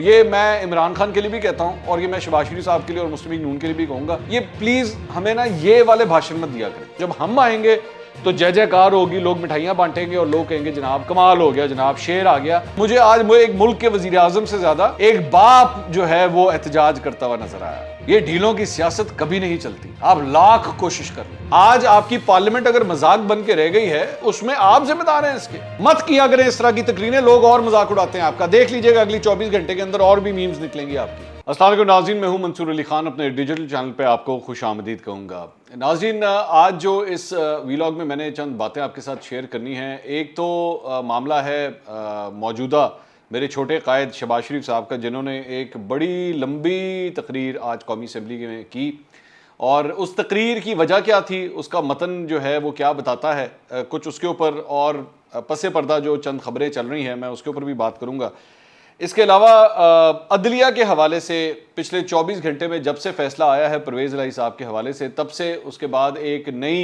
ये मैं इमरान खान के लिए भी कहता हूँ और ये मैं शहबाज शरीफ साहब के लिए और मुस्लिम लीग नून के लिए भी कहूँगा, ये प्लीज़ हमें ना ये वाले भाषण मत दिया करें। जब हम आएंगे तो जय जयकार होगी, लोग मिठाइयाँ बांटेंगे और लोग कहेंगे जनाब कमाल हो गया, जनाब शेर आ गया। मुझे आज एक मुल्क के वजीर आजम से ज्यादा एक बाप जो है वो एहतजाज करता हुआ नजर आया। ये ढीलों की सियासत कभी नहीं चलती, आप लाख कोशिश कर लें। आज आपकी पार्लियामेंट अगर मजाक बन के रह गई है, उसमें आप जिम्मेदार हैं इसके। मत किया करें इस तरह की तकरीरें, लोग और मजाक उड़ाते हैं आपका। देख लीजिएगा अगली 24 घंटे के अंदर और भी मीम्स निकलेंगी आपकी। अस्सलाम वालेकुम नाज़रीन, मैं हूं मंसूर अली खान, अपने डिजिटल चैनल पे आपको खुश आमदीद कहूँगा। नाज़रीन, आज जो इस वीलॉग में मैंने चंद बातें आपके साथ शेयर करनी हैं। एक तो मामला है मौजूदा मेरे छोटे कायद शहबाज शरीफ साहब का, जिन्होंने एक बड़ी लंबी तकरीर आज कौमी असम्बली में की, और उस तकरीर की वजह क्या थी, उसका मतन जो है वो क्या बताता है, कुछ उसके ऊपर और पसे पर्दा जो चंद खबरें चल रही हैं मैं उसके ऊपर भी बात करूँगा। इसके अलावा अदलिया के हवाले से पिछले 24 घंटे में जब से फैसला आया है परवेज़ इलाही साहब के हवाले से, तब से उसके बाद एक नई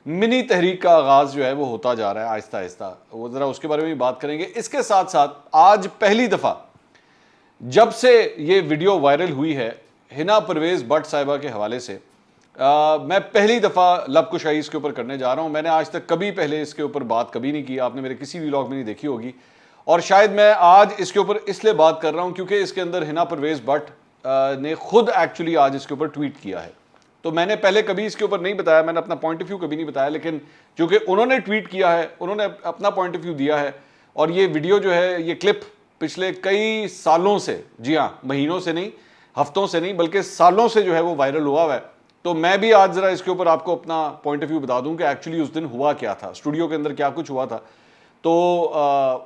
मिनी तहरीक का आगाज़ जो है वो होता जा रहा है आहिस्ता आहिस्ता। वो ज़रा उसके बारे में भी बात करेंगे। इसके साथ साथ आज पहली दफ़ा जब से ये वीडियो वायरल हुई है हिना परवेज़ भट्ट साहिबा के हवाले से, मैं पहली दफ़ा लबकुशाई इसके ऊपर करने जा रहा हूँ। मैंने आज तक कभी पहले इसके ऊपर बात कभी नहीं की, आपने मेरे किसी व्लॉग में नहीं देखी होगी, और शायद मैं आज इसके ऊपर इसलिए बात कर रहा हूँ क्योंकि इसके अंदर हिना परवेज़ भट्ट ने खुद एक्चुअली आज इसके ऊपर ट्वीट किया है। तो मैंने पहले कभी इसके ऊपर नहीं बताया, मैंने अपना पॉइंट ऑफ व्यू कभी नहीं बताया, लेकिन क्योंकि उन्होंने ट्वीट किया है, उन्होंने अपना पॉइंट ऑफ व्यू दिया है, और ये वीडियो जो है, ये क्लिप पिछले कई सालों से, जी हाँ, महीनों से नहीं, हफ्तों से नहीं, बल्कि सालों से जो है वो वायरल हुआ है। तो मैं भी आज ज़रा इसके ऊपर आपको अपना पॉइंट ऑफ व्यू बता दूं कि एक्चुअली उस दिन हुआ क्या था, स्टूडियो के अंदर क्या कुछ हुआ था। तो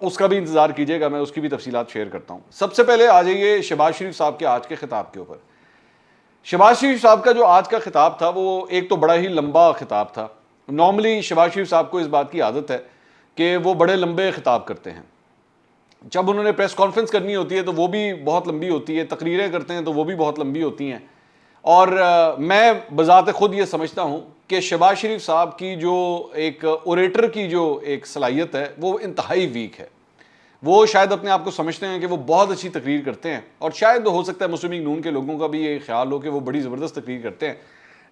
उसका भी इंतज़ार कीजिएगा, मैं उसकी भी तफसीलात शेयर करता हूँ। सबसे पहले आ जाइए शहबाज शरीफ साहब के आज के खिताब के ऊपर। शहबाज शरीफ साहब का जो आज का खिताब था वो एक तो बड़ा ही लंबा खिताब था। नॉर्मली शहबाज शरीफ साहब को इस बात की आदत है कि वो बड़े लंबे खिताब करते हैं। जब उन्होंने प्रेस कॉन्फ्रेंस करनी होती है तो वो भी बहुत लंबी होती है, तकरीरें करते हैं तो वो भी बहुत लंबी होती हैं। और मैं बज़ात खुद ये समझता हूँ कि शहबाज शरीफ साहब की जो एक ओरेटर की जो एक सलाहियत है वो इंतहाई वीक है। वो शायद अपने आप को समझते हैं कि वो बहुत अच्छी तकरीर करते हैं, और शायद हो सकता है मुस्लिम लीग नून के लोगों का भी ये ख्याल हो कि वो बड़ी ज़बरदस्त तकरीर करते हैं,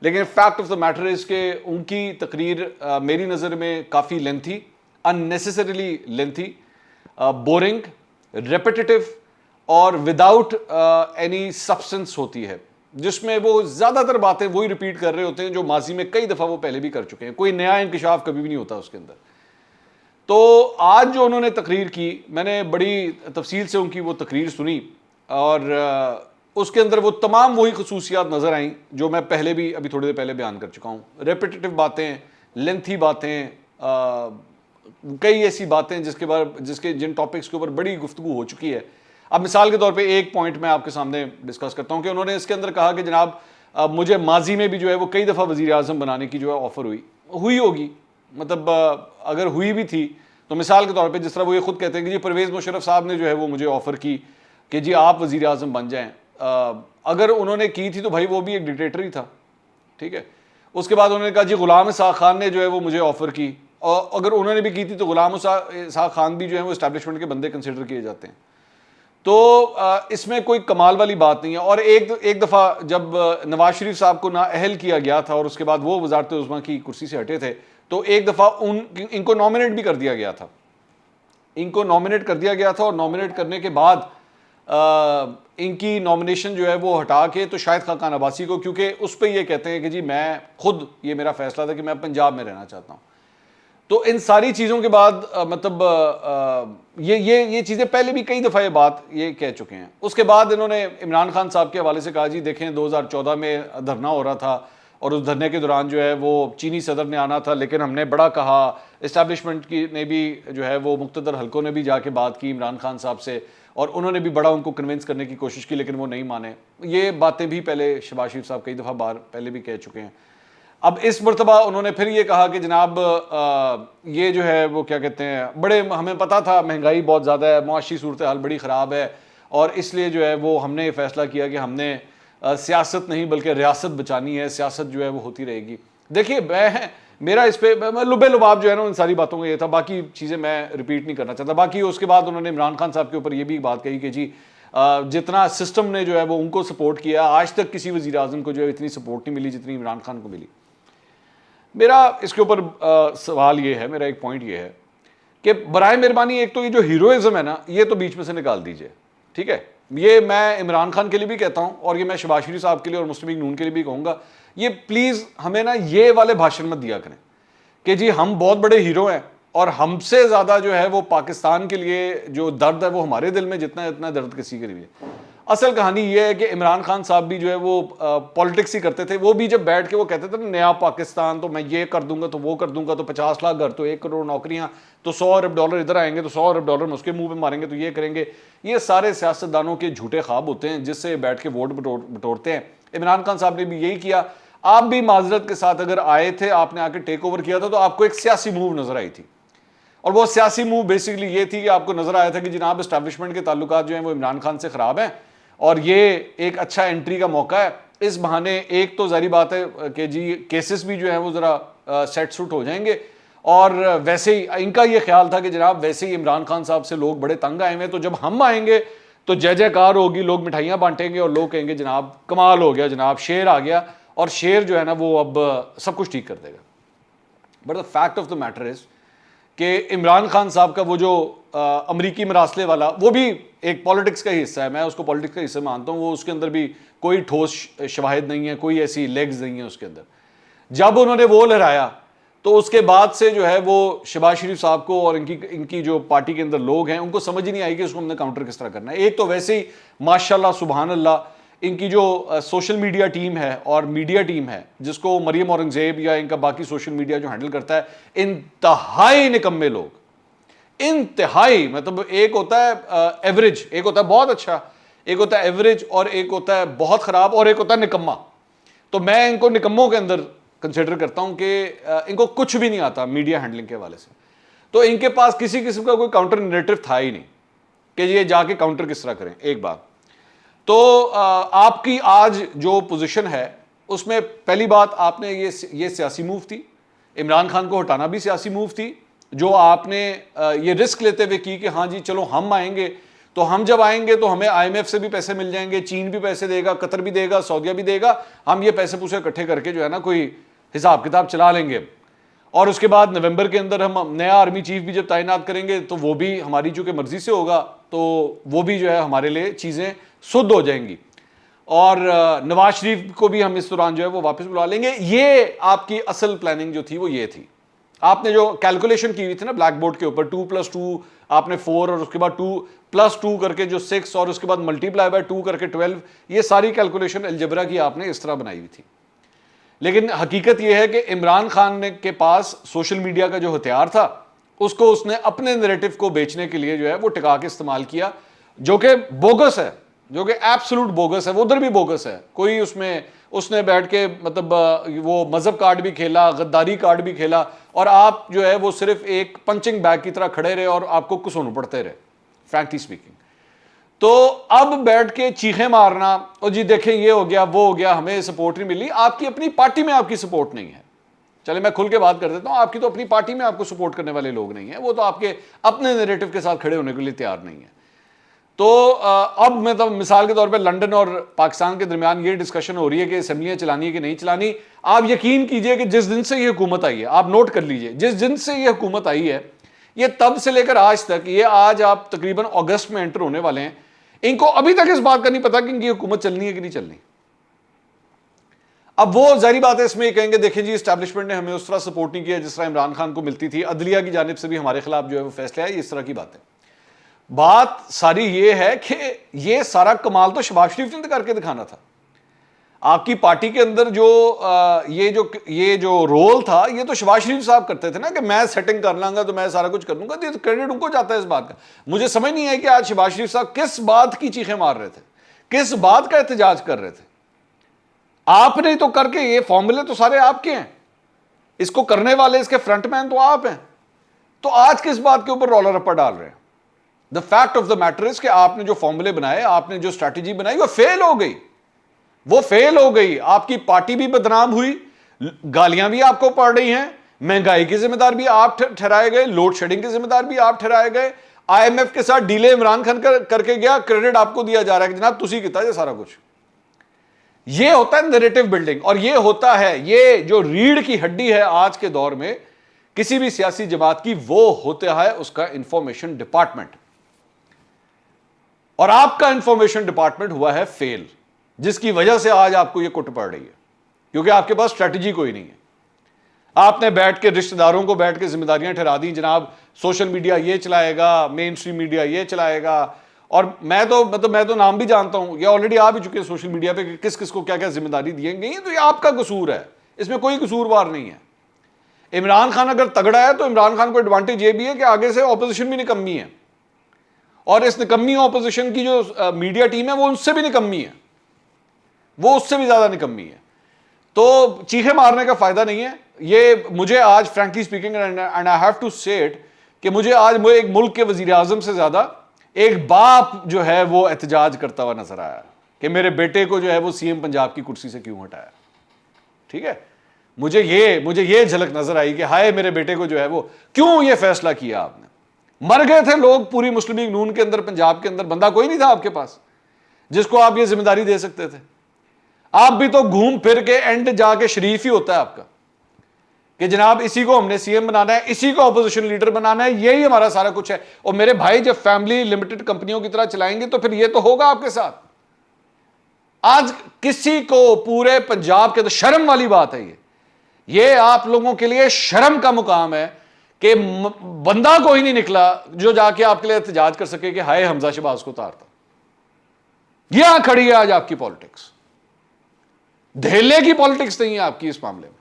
लेकिन fact of the matter is कि उनकी तकरीर मेरी नज़र में काफ़ी lengthy, unnecessarily lengthy, boring, repetitive और विदाउट एनी सब्सटेंस होती है, जिसमें वो ज़्यादातर बातें वही रिपीट कर रहे होते हैं जो माजी में कई दफ़ा वो पहले भी कर चुके हैं। कोई नया इंकशाफ कभी भी नहीं होता उसके अंदर। तो आज जो उन्होंने तकरीर की, मैंने बड़ी तफसील से उनकी वो तकरीर सुनी, और उसके अंदर वो तमाम वही खसूसियात नज़र आईं जो मैं पहले भी अभी थोड़ी देर पहले बयान कर चुका हूँ। रेपिटेटिव बातें, लेंथी बातें, कई ऐसी बातें जिसके जिन टॉपिक्स के ऊपर बड़ी गुफ्तगू हो चुकी है। अब मिसाल के तौर पे एक पॉइंट मैं आपके सामने डिस्कस करता हूं कि उन्होंने इसके अंदर कहा कि जनाब मुझे माजी में भी जो है वो कई दफ़ा वज़ीर आज़म बनाने की जो है ऑफ़र हुई होगी, मतलब अगर हुई भी थी तो मिसाल के तौर पे जिस तरह वो ये खुद कहते हैं कि जी परवेज़ मुशर्रफ साहब ने जो है वो मुझे ऑफ़र की कि जी आप वज़ीर आज़म बन जाएँ। अगर उन्होंने की थी तो भाई वो भी एक डिक्टेटर ही था, ठीक है। उसके बाद उन्होंने कहा जी ग़ुलाम इस्हाक़ खान ने जो है वो मुझे ऑफ़र की, और अगर उन्होंने भी की थी तो ग़ुलाम इस्हाक़ खान भी जो है वो इस्टेब्लिशमेंट के बंदे कंसिडर किए जाते हैं। तो इसमें कोई कमाल वाली बात नहीं है। और एक दफ़ा जब नवाज शरीफ साहब को नाअहल किया गया था और उसके बाद वो वज़ारत उज़्मा की कुर्सी से हटे थे, तो एक दफ़ा इनको नॉमिनेट भी कर दिया गया था। और नॉमिनेट करने के बाद इनकी नॉमिनेशन जो है वो हटा के तो शाहिद खाकान अब्बासी को, क्योंकि उस पर ये कहते हैं कि जी मैं खुद, ये मेरा फैसला था कि मैं पंजाब में रहना चाहता हूँ। तो इन सारी चीज़ों के बाद ये चीज़ें पहले भी कई दफ़ा ये बात ये कह चुके हैं। उसके बाद इन्होंने इमरान खान साहब के हवाले से कहा जी देखें 2014 में धरना हो रहा था और उस धरने के दौरान जो है वो चीनी सदर ने आना था, लेकिन हमने बड़ा कहा, इस्टेब्लिशमेंट की ने भी जो है वो मुख्तदर हलकों ने भी जाके बात की इमरान खान साहब से, और उन्होंने भी बड़ा उनको कन्विंस करने की कोशिश की, लेकिन वो नहीं माने। ये बातें भी पहले शहबाज शरीफ साहब कई दफ़ा बार पहले भी कह चुके हैं। अब इस मरतबा उन्होंने फिर ये कहा कि जनाब ये जो है वो क्या कहते हैं, बड़े हमें पता था महंगाई बहुत ज़्यादा है, मुआशी सूरत हाल बड़ी ख़राब है, और इसलिए जो है वो हमने फ़ैसला किया कि हमने सियासत नहीं बल्कि रियासत बचानी है, सियासत जो है वो होती रहेगी। देखिए मेरा इस पर लुबे लुबाब जो है ना उन सारी बातों का ये था, बाकी चीज़ें मैं रिपीट नहीं करना चाहता। बाकी उसके बाद उन्होंने इमरान खान साहब के ऊपर ये भी बात कही कि जी जितना सिस्टम ने जो है वो उनको सपोर्ट किया, आज तक किसी वज़ीर आज़म को जो है इतनी सपोर्ट नहीं मिली जितनी इमरान खान को मिली। मेरा इसके ऊपर सवाल ये है, मेरा एक पॉइंट ये है कि बराए मेहरबानी एक तो ये जो हीरोइज्म है ना, ये तो बीच में से निकाल दीजिए, ठीक है। ये मैं इमरान खान के लिए भी कहता हूँ और ये मैं शहबाज शरीफ साहब के लिए और मुस्लिम लीग नून के लिए भी कहूँगा, ये प्लीज़ हमें ना ये वाले भाषण मत दिया करें कि जी हम बहुत बड़े हीरो हैं और हमसे ज़्यादा जो है वो पाकिस्तान के लिए जो दर्द है वो हमारे दिल में जितना इतना दर्द किसी के लिए। असल कहानी ये है कि इमरान खान साहब भी जो है वो पॉलिटिक्स ही करते थे। वो भी जब बैठ के वो कहते थे नया पाकिस्तान, तो मैं ये कर दूंगा तो वो कर दूंगा, तो 50 लाख घर, तो 1 करोड़ नौकरियां, तो 100 अरब डॉलर इधर आएंगे, तो 100 अरब डॉलर में उसके मुंह पे मारेंगे, तो ये करेंगे। ये सारे सियासतदानों के झूठे ख्वाब होते हैं जिससे बैठ के वोट बटोरते हैं। इमरान खान साहब ने भी यही किया। आप भी माजरत के साथ अगर आए थे, आपने आके टेक ओवर किया था, तो आपको एक सियासी मूव नजर आई थी और वो सियासी मूव बेसिकली ये थी कि आपको नजर आया था कि जनाब इस्टेब्लिशमेंट के ताल्लुकात जो हैं वो इमरान खान से ख़राब हैं और ये एक अच्छा एंट्री का मौका है। इस बहाने एक तो जारी बात है कि जी केसेस भी जो है वो ज़रा सेट सूट हो जाएंगे और वैसे ही इनका ये ख्याल था कि जनाब वैसे ही इमरान खान साहब से लोग बड़े तंग आए हुए हैं, तो जब हम आएंगे तो जय जयकार होगी, लोग मिठाइयाँ बांटेंगे और लोग कहेंगे जनाब कमाल हो गया, जनाब शेर आ गया और शेर जो है ना वो अब सब कुछ ठीक कर देगा। But the fact of the matter is कि इमरान खान साहब का वो जो अमरीकी मरासले वाला, वो भी एक पॉलिटिक्स का ही हिस्सा है, मैं उसको पॉलिटिक्स का हिस्सा मानता हूँ। वो उसके अंदर भी कोई ठोस शवाहिद नहीं है, कोई ऐसी लेग्स नहीं है उसके अंदर। जब उन्होंने वो लहराया तो उसके बाद से जो है वो शहबाज शरीफ साहब को और इनकी जो पार्टी के अंदर लोग हैं उनको समझ ही नहीं आई कि उसको हमने काउंटर किस तरह करना है। एक तो वैसे ही माशाल्लाह सुभान अल्लाह इनकी जो सोशल मीडिया टीम है और मीडिया टीम है, जिसको मरियम औरंगजेब या इनका बाकी सोशल मीडिया जो हैंडल करता है, इंतहाई निकम्मे लोग, इंतहाई। मतलब एक होता है एवरेज, एक होता है बहुत अच्छा, एक होता है एवरेज और एक होता है बहुत ख़राब और एक होता है निकम्मा। तो मैं इनको निकम्मों के अंदर कंसिडर करता हूं कि इनको कुछ भी नहीं आता मीडिया हैंडलिंग के हवाले से। तो इनके पास किसी किस्म का कोई काउंटर नैरेटिव था ही नहीं कि ये जाके काउंटर किस तरह करें। एक बात तो आपकी आज जो पोजीशन है उसमें पहली बात आपने ये सियासी मूव थी, इमरान खान को हटाना भी सियासी मूव थी, जो आपने ये रिस्क लेते हुए की कि हाँ जी चलो हम आएंगे, तो हम जब आएंगे तो हमें IMF से भी पैसे मिल जाएंगे, चीन भी पैसे देगा, कतर भी देगा, सऊदीया भी देगा, हम ये पैसे पूसे इकट्ठे करके जो है ना कोई हिसाब किताब चला लेंगे। और उसके बाद नवंबर के अंदर हम नया आर्मी चीफ भी जब तैनात करेंगे तो वो भी हमारी चूंकि मर्जी से होगा, तो वो भी जो है हमारे लिए चीज़ें शुद्ध हो जाएंगी और नवाज शरीफ को भी हम इस दौरान जो है वो वापस बुला लेंगे। ये आपकी असल प्लानिंग जो थी वो ये थी। आपने जो कैलकुलेशन की हुई थी ना ब्लैक बोर्ड के ऊपर, 2+2 आपने 4 और उसके बाद 2+2 करके जो 6 और उसके बाद मल्टीप्लाई बाय 2 करके 12, ये सारी कैलकुलेशन अलजबरा की आपने इस तरह बनाई हुई थी। लेकिन हकीकत यह है कि इमरान खान के पास सोशल मीडिया का जो हथियार था उसको उसने अपने नैरेटिव को बेचने के लिए जो है वो टिका के इस्तेमाल किया, जो कि बोगस है, जो कि एब्सोल्यूट बोगस है। वो उधर भी बोगस है, कोई उसमें उसने बैठ के मतलब वो मजहब कार्ड भी खेला, गद्दारी कार्ड भी खेला और आप जो है वो सिर्फ एक पंचिंग बैग की तरह खड़े रहे और आपको कुसोनू पड़ते रहे, फ्रैंकली स्पीकिंग। तो अब बैठ के चीखें मारना और जी देखें ये हो गया वो हो गया, हमें सपोर्ट नहीं मिली, आपकी अपनी पार्टी में आपकी सपोर्ट नहीं है। चले मैं खुल के बात कर देता हूं, आपकी तो अपनी पार्टी में आपको सपोर्ट करने वाले लोग नहीं है, वो तो आपके अपने नैरेटिव के साथ खड़े होने के लिए तैयार नहीं है। तो अब मतलब मिसाल के तौर पे लंदन और पाकिस्तान के दरमियान ये डिस्कशन हो रही है कि असेंबलियां चलानी है कि नहीं चलानी। आप यकीन कीजिए कि जिस दिन से ये हुकूमत आई है, आप नोट कर लीजिए, जिस दिन से ये हुकूमत आई है, ये तब से लेकर आज तक, ये आज आप तकरीबन अगस्त में एंटर होने वाले हैं, इनको अभी तक इस बात का नहीं पता कि इनकी हुकूमत चलनी है कि नहीं चलनी। अब वो जारी बात है इसमें कहेंगे देखें जी एस्टैब्लिशमेंट ने हमें उस तरह सपोर्ट नहीं किया जिस तरह इमरान खान को मिलती थी, अदलिया की जानिब से भी हमारे खिलाफ जो है वो फैसले आए, इस तरह की बात है। बात सारी ये है कि ये सारा कमाल तो शहबाज शरीफ ने करके दिखाना था। आपकी पार्टी के अंदर जो ये जो रोल था ये तो शहबाज शरीफ साहब करते थे ना कि मैं सेटिंग कर लाऊंगा तो मैं सारा कुछ कर लूंगा, तो क्रेडिट उनको जाता है इस बात का। मुझे समझ नहीं है कि आज शहबाज शरीफ साहब किस बात की चीखें मार रहे थे, किस बात का एहतजाज कर रहे थे। आपने तो करके, ये फॉर्मूले तो सारे आपके हैं, इसको करने वाले इसके फ्रंटमैन तो आप हैं, तो आज किस बात के ऊपर रौला रप्पा डाल रहे हैं। The fact of the matter is कि आपने जो फॉर्मूले बनाए, आपने जो स्ट्रैटेजी बनाई वो फेल हो गई, वो फेल हो गई। आपकी पार्टी भी बदनाम हुई, गालियां भी आपको पड़ रही हैं, महंगाई की जिम्मेदार भी आप ठहराए गए, लोड शेडिंग की जिम्मेदार भी आप ठहराए गए, IMF के साथ डीले इमरान खान करके गया, क्रेडिट आपको दिया जा रहा है कि जनाब तुसी किया ये सारा कुछ। ये होता है नैरेटिव बिल्डिंग, और ये होता है, ये जो रीढ़ की हड्डी है आज के दौर में किसी भी सियासी जमात की, वो होता है उसका इंफॉर्मेशन डिपार्टमेंट। और आपका इंफॉर्मेशन डिपार्टमेंट हुआ है फेल, जिसकी वजह से आज आपको ये कुट पड़ रही है, क्योंकि आपके पास स्ट्रेटजी कोई नहीं है। आपने बैठ के रिश्तेदारों को बैठ के जिम्मेदारियां ठहरा दी, जनाब सोशल मीडिया ये चलाएगा, मेन स्ट्रीम मीडिया ये चलाएगा। और मैं तो नाम भी जानता हूं, ये ऑलरेडी आ भी चुके हैं सोशल मीडिया पे कि किस किस को क्या क्या जिम्मेदारी दी गई, तो ये आपका कसूर है, इसमें कोई कसूरवार नहीं है। इमरान खान अगर तगड़ा है तो इमरान खान को एडवांटेज ये भी है कि आगे से ऑपोजिशन भी निकम्मी है, और इस निकम्मी ऑपोजिशन की जो मीडिया टीम है वो उनसे भी निकम्मी है, वो उससे भी ज्यादा निकम्मी है। तो चीखे मारने का फायदा नहीं है। ये मुझे आज frankly speaking and I have to say it कि मुझे आज एक मुल्क के वजीर आजम से ज्यादा एक बाप जो है वो एहतजाज करता हुआ नजर आया कि मेरे बेटे को जो है वो सीएम पंजाब की कुर्सी से क्यों हटाया। ठीक है, मुझे ये झलक नजर आई कि हाय मेरे बेटे को जो है वो क्यों ये फैसला किया आपने। मर गए थे लोग पूरी मुस्लिम लीग नून के अंदर, पंजाब के अंदर बंदा कोई नहीं था आपके पास जिसको आप ये जिम्मेदारी दे सकते थे। आप भी तो घूम फिर के एंड जाके शरीफ ही होता है आपका कि जनाब इसी को हमने सीएम बनाना है, इसी को ऑपोजिशन लीडर बनाना है, यही हमारा सारा कुछ है। और मेरे भाई जब फैमिली लिमिटेड कंपनियों की तरह चलाएंगे तो फिर ये तो होगा आपके साथ। आज किसी को पूरे पंजाब के अंदर, शर्म वाली बात है ये आप लोगों के लिए शर्म का मुकाम है कि बंदा कोई नहीं निकला जो जाके आपके लिए एहतजाज कर सके कि हाय हमजा शहबाज को उतारता। यहां खड़ी है आज आपकी पॉलिटिक्स, धेले की पॉलिटिक्स नहीं है आपकी इस मामले में।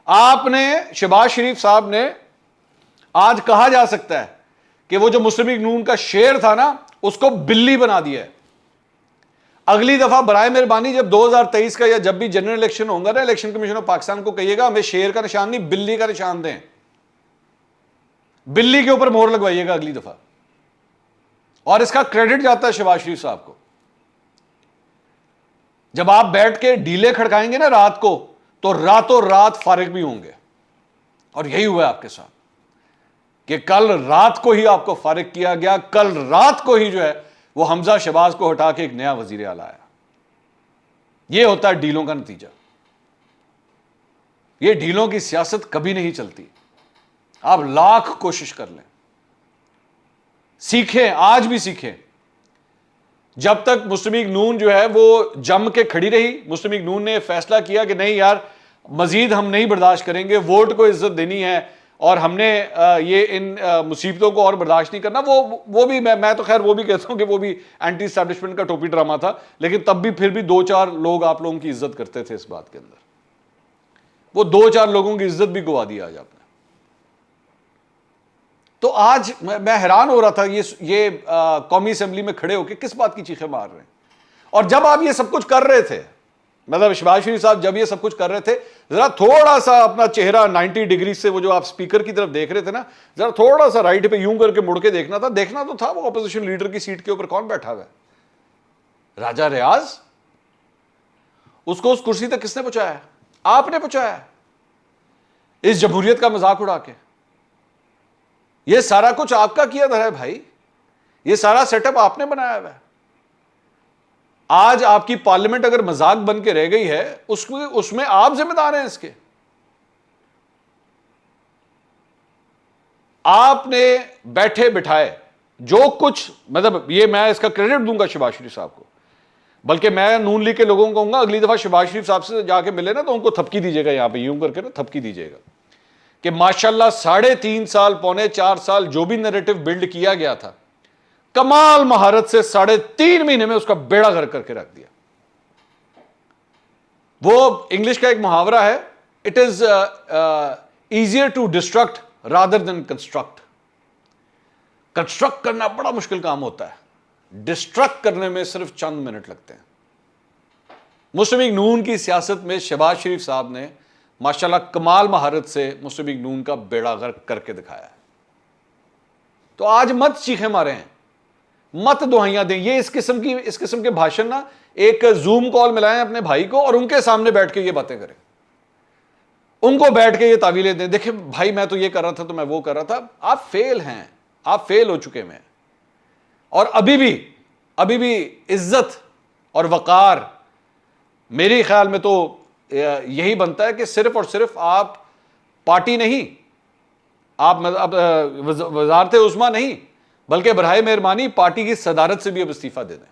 आपने शहबाज शरीफ साहब ने, आज कहा जा सकता है कि वो जो मुस्लिम लीग नून का शेर था ना उसको बिल्ली बना दिया है। अगली दफा बराए मेहरबानी जब 2023 का या जब भी जनरल इलेक्शन होगा ना, इलेक्शन कमीशन ऑफ पाकिस्तान को कहिएगा हमें शेर का निशान नहीं बिल्ली का निशान दें, बिल्ली के ऊपर मोहर लगवाइएगा अगली दफा। और इसका क्रेडिट जाता है शहबाज शरीफ साहब को। जब आप बैठ के डीले खड़काएंगे ना रात को तो रातों रात फारिग भी होंगे, और यही हुआ आपके साथ कि कल रात को ही आपको फारिग किया गया। कल रात को ही जो है वो हमजा शहबाज को हटा के एक नया वजीर आला आया। ये होता है डीलों का नतीजा। ये डीलों की सियासत कभी नहीं चलती। आप लाख कोशिश कर लें, सीखें, आज भी सीखें। जब तक मुस्लिम लीग नून जो है वो जम के खड़ी रही, मुस्लिम लीग नून ने फैसला किया कि नहीं यार मजीद हम नहीं बर्दाश्त करेंगे, वोट को इज्जत देनी है और हमने ये इन मुसीबतों को और बर्दाश्त नहीं करना। वो भी मैं तो खैर वो भी कहता हूं कि वो भी एंटी एस्टैब्लिशमेंट का टोपी ड्रामा था, लेकिन तब भी फिर भी 2-4 लोग आप लोगों की इज्जत करते थे इस बात के अंदर। वो 2-4 लोगों की इज्जत भी गवा दी आज आपने। तो आज मैं हैरान हो रहा था ये कौमी असेंबली में खड़े होकर किस बात की चीखें मार रहे हैं। और जब आप ये सब कुछ कर रहे थे, मतलब शहबाज शरीफ साहब जब ये सब कुछ कर रहे थे, जरा थोड़ा सा अपना चेहरा 90 डिग्री से, वो जो आप स्पीकर की तरफ देख रहे थे ना, जरा थोड़ा सा राइट पे यूं करके मुड़ के देखना था। देखना तो था वो अपोजिशन लीडर की सीट के ऊपर कौन बैठा हुआ है, राजा रियाज। उसको उस कुर्सी तक किसने पहुंचाया? आपने पहुंचाया, इस जमहूरियत का मजाक उड़ा के। ये सारा कुछ आपका किया धरा है भाई, ये सारा सेटअप आपने बनाया हुआ है। आज आपकी पार्लियामेंट अगर मजाक बन के रह गई है, उसमें आप जिम्मेदार हैं इसके। आपने बैठे बिठाए जो कुछ, मतलब ये मैं इसका क्रेडिट दूंगा शहबाज शरीफ साहब को, बल्कि मैं नून लीग के लोगों को कहूंगा अगली दफा शहबाज शरीफ साहब से जाके मिले ना तो उनको थपकी दीजिएगा, यहां पे यूं करके ना थपकी दीजिएगा कि माशाल्लाह 3.5 साल 4 साल जो भी नैरेटिव बिल्ड किया गया था, कमाल महारत से 3.5 महीने में उसका बेड़ा गर्क करके रख दिया। वो इंग्लिश का एक मुहावरा है, it is easier to destruct rather than construct. Construct करना बड़ा मुश्किल काम होता है, डिस्ट्रक्ट करने में सिर्फ चंद मिनट लगते हैं। मुस्लिम लीग नून की सियासत में शहबाज शरीफ साहब ने माशाल्लाह कमाल महारत से मुस्लिम लीग नून का बेड़ा गर्क करके दिखाया है। तो आज मत चीखें मारे हैं, मत दुहाइयां दें। ये इस किस्म के भाषण ना एक जूम कॉल मिलाएं अपने भाई को और उनके सामने बैठ के ये बातें करें, उनको बैठ के ये तावीलें दें, देखें भाई मैं तो ये कर रहा था तो मैं वो कर रहा था। आप फेल हैं, आप फेल हो चुके हैं। और अभी भी इज्जत और वकार मेरे ख्याल में तो यही बनता है कि सिर्फ और सिर्फ आप पार्टी नहीं, आप वजारत उस्मा नहीं, बल्कि बराए मेहरबानी पार्टी की सदारत से भी अब इस्तीफा दे दें।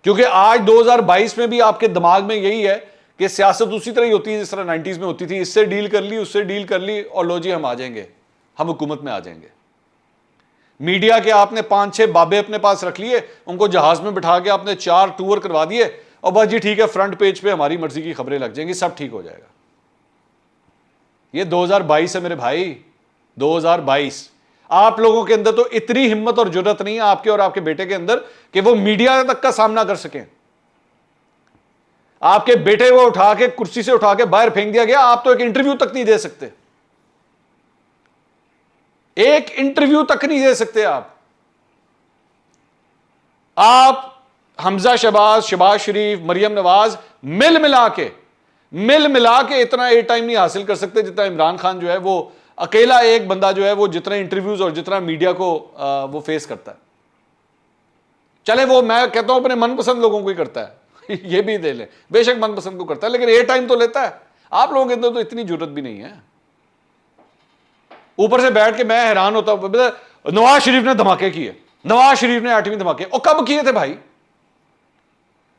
क्योंकि आज 2022 में भी आपके दिमाग में यही है कि सियासत उसी तरह ही होती है जिस तरह 90s में होती थी, इससे डील कर ली, उससे डील कर ली, और लो जी हम आ जाएंगे, हम हुकूमत में आ जाएंगे। मीडिया के आपने 5-6 बाबे अपने पास रख लिए, उनको जहाज में बिठा के आपने 4 टूर करवा दिए, और बस जी ठीक है, फ्रंट पेज पे हमारी मर्जी की खबरें लग जाएंगी, सब ठीक हो जाएगा। ये 2022 है मेरे भाई, 2022। आप लोगों के अंदर तो इतनी हिम्मत और जुर्रत नहीं है, आपके और आपके बेटे के अंदर, कि वो मीडिया तक का सामना कर सकें। आपके बेटे को उठा के कुर्सी से उठा के बाहर फेंक दिया गया, आप तो एक इंटरव्यू तक नहीं दे सकते, एक इंटरव्यू तक नहीं दे सकते आप हमजा शहबाज, शहबाज शरीफ, मरियम नवाज मिल मिला के इतना एयर टाइम नहीं हासिल कर सकते जितना इमरान खान जो है वो अकेला एक बंदा जो है वो जितने इंटरव्यूज और जितना मीडिया को वो फेस करता है। चले वो मैं कहता हूं अपने मनपसंद लोगों को ही करता है ये भी दे ले, बेशक मनपसंद को करता है, लेकिन एयर टाइम तो लेता है। आप लोगों के अंदर तो इतनी जरूरत भी नहीं है। ऊपर से बैठ के मैं हैरान होता हूं, नवाज शरीफ ने धमाके किए, नवाज शरीफ ने 8वीं धमाके, और कब किए थे भाई,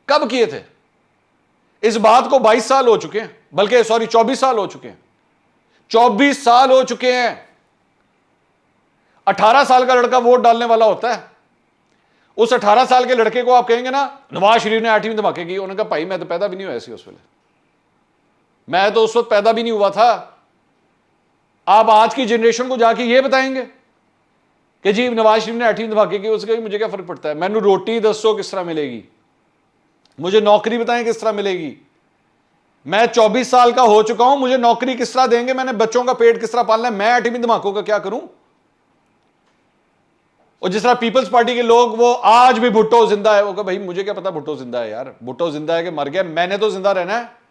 कब किए थे? इस बात को 22 साल हो चुके हैं, बल्कि सॉरी 24 साल हो चुके हैं, 24 साल हो चुके हैं। 18 साल का लड़का वोट डालने वाला होता है, उस 18 साल के लड़के को आप कहेंगे ना नवाज शरीफ ने 8वीं धमाके की, उन्होंने कहा भाई मैं तो पैदा भी नहीं हुआ ऐसी उस वेले, मैं तो उस वक्त पैदा भी नहीं हुआ था। आप आज की जनरेशन को जाके ये बताएंगे कि जी नवाज शरीफ ने 8वीं धमाके की, उसका मुझे क्या फर्क पड़ता है, मैंने रोटी दसो किस तरह मिलेगी, मुझे नौकरी बताएं किस तरह मिलेगी, मैं 24 साल का हो चुका हूं, मुझे नौकरी किस तरह देंगे, मैंने बच्चों का पेट किस तरह पालना है, मैं 8वीं धमाकों का क्या करूं? और जिस तरह पीपल्स पार्टी के लोग वो आज भी भुट्टो जिंदा है, वो कहा भाई मुझे क्या पता भुट्टो जिंदा है, यार भुट्टो जिंदा है कि मर गया, मैंने तो जिंदा रहना है।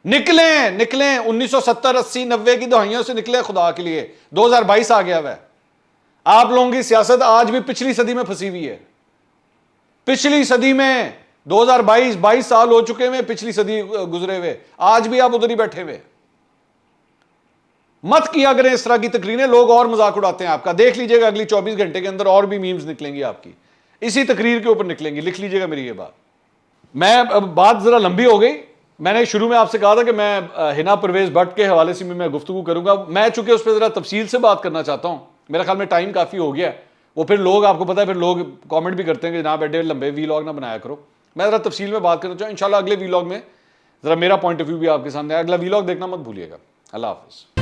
निकले 1970 80 90 की दहाइयों से निकले खुदा के लिए, 2022 आ गया वह। आप लोगों की सियासत आज भी पिछली सदी में फंसी हुई है, पिछली सदी में 22 साल हो चुके हैं, पिछली सदी गुजरे हुए, आज भी आप उधर ही बैठे हुए। मत किया करें इस तरह की तकरीरें, लोग और मजाक उड़ाते हैं आपका। देख लीजिएगा अगली 24 घंटे के अंदर और भी मीम्स निकलेंगी आपकी, इसी तकरीर के ऊपर निकलेंगी, लिख लीजिएगा मेरी ये बात। मैं अब बात जरा लंबी हो गई, मैंने शुरू में आपसे कहा था कि मैं हिना परवेज भट्ट के हवाले से मैं गुफ्तगू करूंगा, मैं चूंकि उस पर जरा तफसील से बात करना चाहता हूं, मेरा ख्याल में टाइम काफी हो गया है, वो फिर लोग आपको पता है फिर लोग कमेंट भी करते हैं कि जनाब एडे लंबे वीलॉग ना बनाया करो। मैं जरा तफसील में बात करना चाहूँ, इंशाल्लाह अगले वीलॉग में जरा मेरा पॉइंट ऑफ व्यू भी आपके सामने, अगला वीलॉग देखना मत भूलिएगा। अल्लाह हाफिज़।